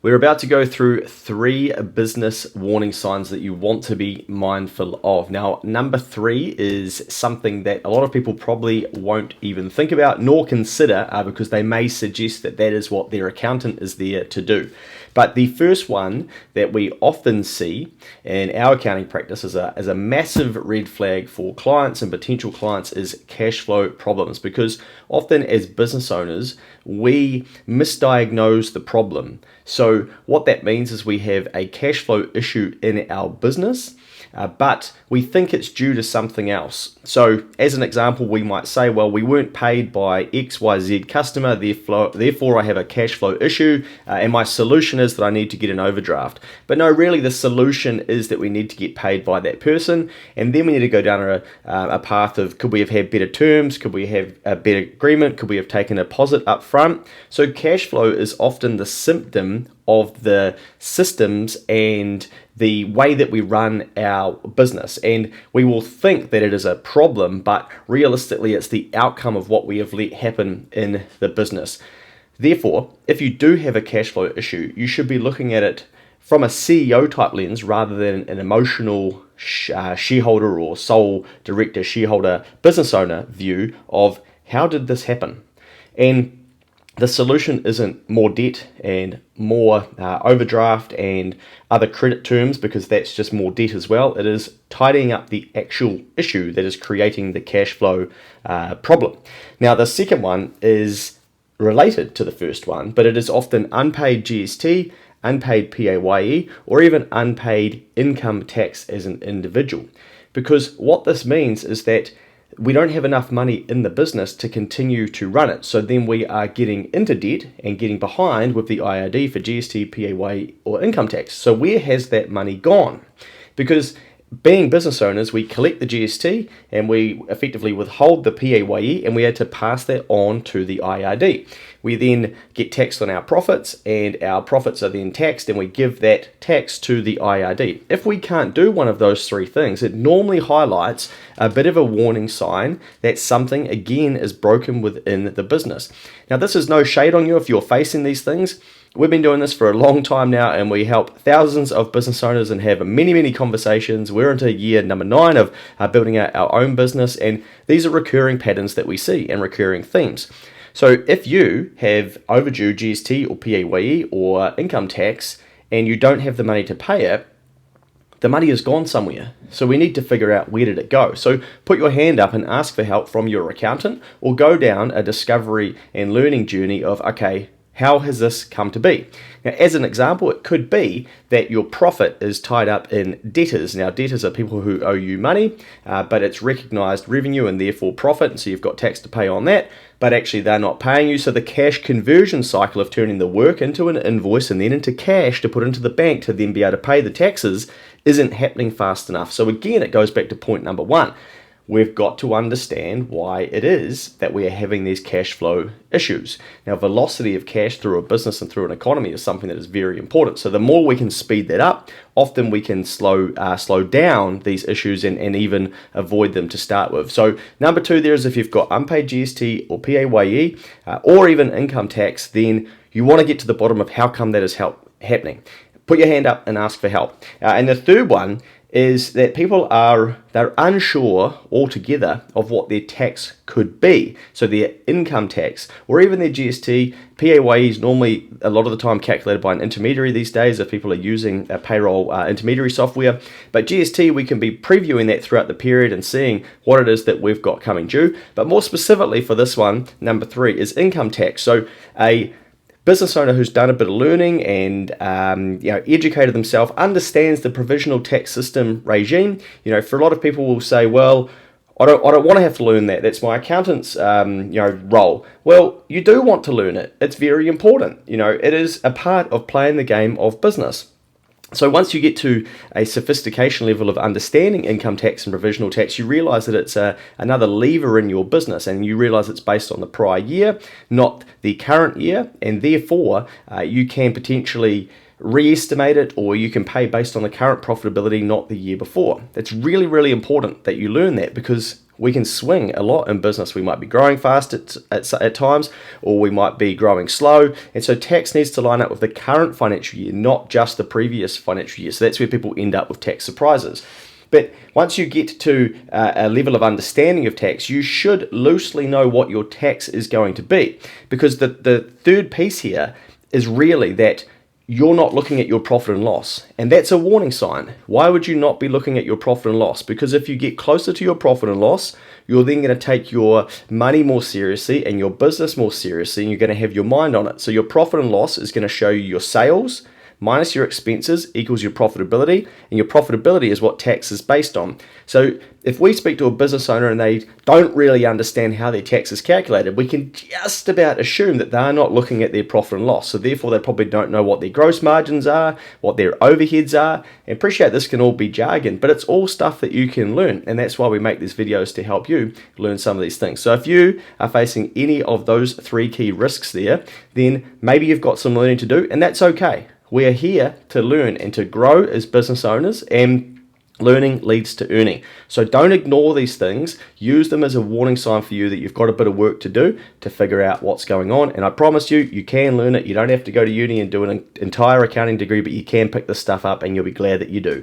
We're about to go through 3 business warning signs that you want to be mindful of. Now, number 3 is something that a lot of people probably won't even think about nor consider because they may suggest that that is what their accountant is there to do. But the first one that we often see in our accounting practice as a massive red flag for clients and potential clients is cash flow problems, because often as business owners, we misdiagnose the problem. So what that means is we have a cash flow issue in our business, but we think it's due to something else. So as an example, we might say, well, we weren't paid by XYZ customer, therefore I have a cash flow issue, and my solution is that I need to get an overdraft. But no, really the solution is that we need to get paid by that person, and then we need to go down a path of, could we have had better terms? Could we have a better agreement? Could we have taken a deposit up front? So cash flow is often the symptom of the systems and the way that we run our business. And we will think that it is a problem, but realistically it's the outcome of what we have let happen in the business. Therefore, if you do have a cash flow issue, you should be looking at it from a CEO type lens rather than an emotional shareholder or sole director, shareholder, business owner view of how did this happen? And the solution isn't more debt and more overdraft and other credit terms, because that's just more debt as well. It is tidying up the actual issue that is creating the cash flow problem. Now, the second one is related to the first one, but it is often unpaid GST, unpaid PAYE, or even unpaid income tax as an individual. Because what this means is that we don't have enough money in the business to continue to run it. So then we are getting into debt and getting behind with the IRD for GST, PAYE, or income tax. So where has that money gone? Because being business owners, we collect the GST and we effectively withhold the PAYE, and we had to pass that on to the IRD. We then get taxed on our profits, and our profits are then taxed, and we give that tax to the IRD. If we can't do one of those 3 things, it normally highlights a bit of a warning sign that something again is broken within the business. Now, this is no shade on you if you're facing these things. We've been doing this for a long time now, and we help thousands of business owners and have many conversations. We're into year number 9 of building out our own business, and these are recurring patterns that we see and recurring themes. So if you have overdue GST or PAYE or income tax and you don't have the money to pay it, the money has gone somewhere. So we need to figure out, where did it go? So put your hand up and ask for help from your accountant, or go down a discovery and learning journey of, okay, how has this come to be? Now, as an example, it could be that your profit is tied up in debtors. Now, debtors are people who owe you money, but it's recognized revenue and therefore profit, and so you've got tax to pay on that, but actually they're not paying you. So the cash conversion cycle of turning the work into an invoice and then into cash to put into the bank to then be able to pay the taxes isn't happening fast enough. So again, it goes back to point number 1. We've got to understand why it is that we are having these cash flow issues. Now, velocity of cash through a business and through an economy is something that is very important. So the more we can speed that up, often we can slow down these issues and even avoid them to start with. So number 2 there is, if you've got unpaid GST or PAYE or even income tax, then you want to get to the bottom of how come that is happening. Put your hand up and ask for help. And the third one is that they're unsure altogether of what their tax could be. So their income tax or even their GST, PAYE is normally a lot of the time calculated by an intermediary these days if people are using a payroll intermediary software. But GST, we can be previewing that throughout the period and seeing what it is that we've got coming due. But more specifically for this one, number 3 is income tax. So a business owner who's done a bit of learning and educated themselves understands the provisional tax system regime. For a lot of people will say, well, I don't want to have to learn that. That's my accountant's role. Well, you do want to learn it. It's very important. It is a part of playing the game of business. So once you get to a sophistication level of understanding income tax and provisional tax, you realize that it's another lever in your business, and you realize it's based on the prior year, not the current year, and therefore you can potentially re-estimate it, or you can pay based on the current profitability, not the year before. It's really important that you learn that, because we can swing a lot in business. We might be growing fast at times, or we might be growing slow. And so tax needs to line up with the current financial year, not just the previous financial year. So that's where people end up with tax surprises. But once you get to a level of understanding of tax, you should loosely know what your tax is going to be. Because the third piece here is really that you're not looking at your profit and loss. And that's a warning sign. Why would you not be looking at your profit and loss? Because if you get closer to your profit and loss, you're then going to take your money more seriously and your business more seriously, and you're going to have your mind on it. So your profit and loss is going to show you your sales minus your expenses equals your profitability, and your profitability is what tax is based on. So if we speak to a business owner and they don't really understand how their tax is calculated, we can just about assume that they're not looking at their profit and loss. So therefore they probably don't know what their gross margins are, what their overheads are. And appreciate this can all be jargon, but it's all stuff that you can learn. And that's why we make these videos, to help you learn some of these things. So if you are facing any of those three key risks there, then maybe you've got some learning to do, and that's okay. We are here to learn and to grow as business owners, and learning leads to earning. So don't ignore these things. Use them as a warning sign for you that you've got a bit of work to do to figure out what's going on. And I promise you, you can learn it. You don't have to go to uni and do an entire accounting degree, but you can pick this stuff up, and you'll be glad that you do.